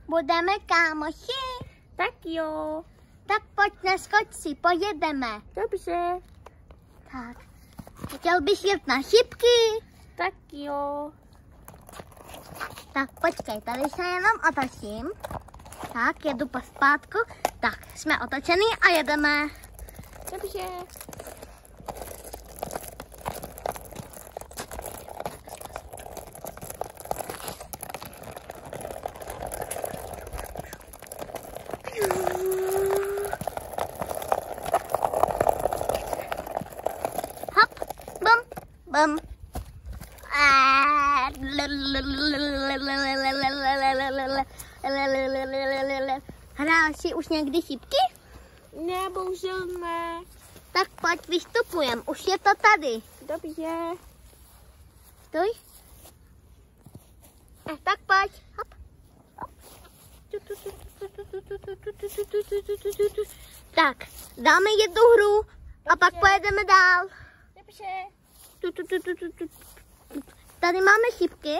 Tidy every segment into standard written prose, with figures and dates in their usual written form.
Budeme kámoši? Tak jo. Tak pojď, neskoč si, pojedeme. Dobře. Tak. Chtěl bys jet na šipky? Tak jo. Tak počkej, tady se jenom otočím. Tak, jedu pospátku. Tak, jsme otočený a jedeme. Dobře. Hop, bum, bum. Hrál jsi už někdy šipky? Ne, bohužel ne. Tak pojď, vystupujem. Už je to tady. Dobře. Stoj. Tak pojď. Hop. Tak, dáme jednu hru a pak pojedeme dál. Dobře. Tady máme šipky.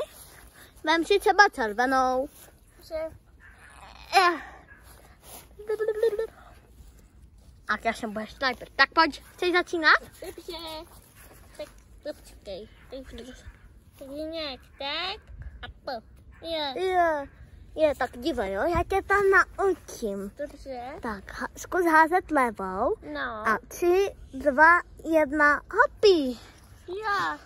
Vem si třeba červenou. Dobře. A já jsem bude sniper. Tak pojď, chceš začínat? Dobře. Tak počkej. Tak nějak tak. A po. Jo. Je, tak dívej, jo, já tě tam naučím. Dobře. Tak, zkus házet levou. No. A 3, 2, 1, hopí. Jo.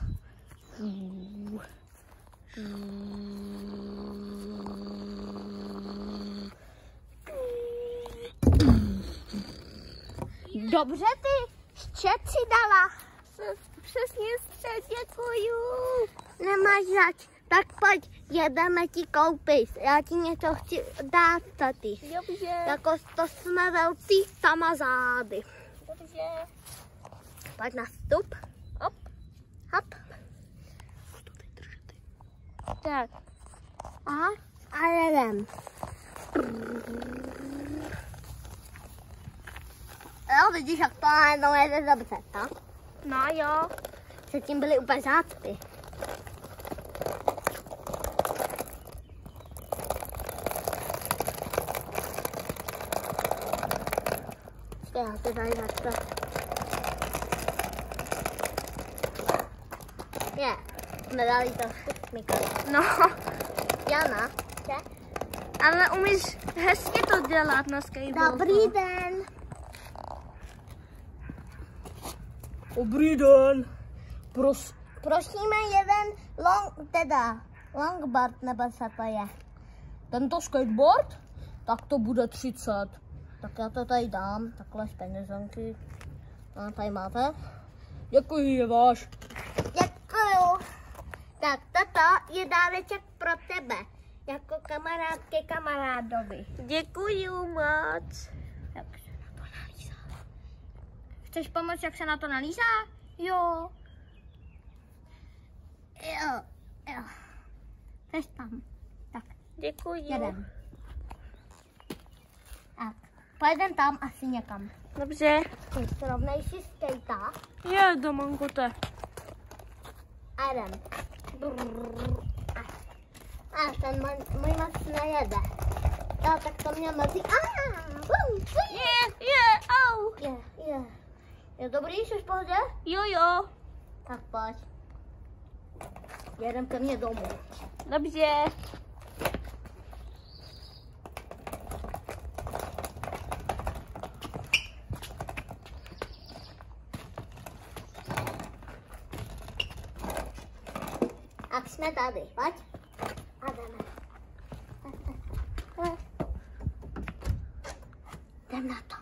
Dobře ty, střed si dala. Přesně střed, děkuju. Nemáš zač. Tak pojď, jedeme ti koupit. Já ti něco chci dát tady. Dobře. Jako to jsme velcí sama zády. Dobře. Pojď na vstup. Hop. Hop. Tak. A jedem. Jo, vidíš, jak to najednou jede dobře, tak? No jo. Předtím byly úplně zácpy. Já to tady takto. Je, jsme dali trošku smykali. No. Jana, Ale umíš hezky to dělat na skateboardu. dobrý den. Dobrý den. Prosíme jeden longboard, nebo co to je. Tento skateboard? Tak to bude 30. Tak já to tady dám, takhle z penězonky. A tady máte. Děkuji, je váš. Děkuju. Tak toto je dáreček pro tebe. Jako kamarád ke kamarádovi. Děkuju moc. Jak se na to nalízá? Chceš pomoct, jak se na to nalízá? Jo. Jo. Chceš tam. Tak, Děkuji. jedem. Tak, pojedem tam asi někam. Dobře. Srovnej si skejta Je, Domankute. a jdem. A ten můj moc nejede. Jo, tak to mě mrzí. Au. Je dobrý, jsi v pohodě? Jo. Tak pojď. Jedem ke mně domů. Dobře. A jsme tady, pojď. A jdeme. Jdem na to.